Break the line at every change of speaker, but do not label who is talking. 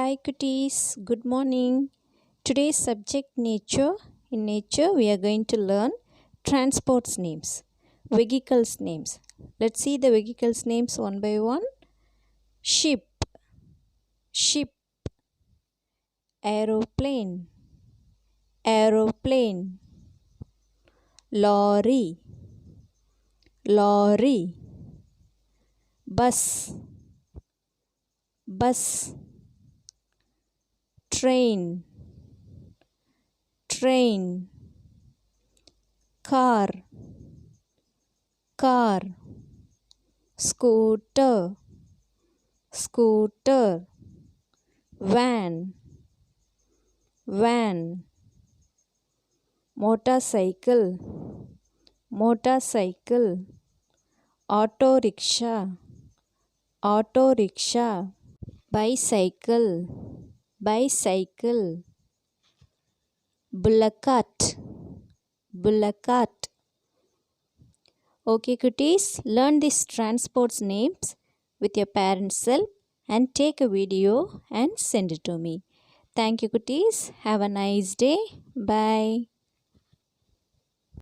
Hi cuties, good morning. Today's subject nature. In nature we are going to learn transports names, vehicles names. Let's see the vehicles names one by one. Ship, ship, aeroplane, aeroplane, lorry, lorry, bus, bus, train, train, car, car, scooter, scooter, van, van, motorcycle, motorcycle, auto rickshaw, auto rickshaw, bicycle, bicycle, bullock cart, bullock cart. Okay, cuties, learn these transports names with your parents' help and take a video and send it to me. Thank you, cuties. Have a nice day. Bye.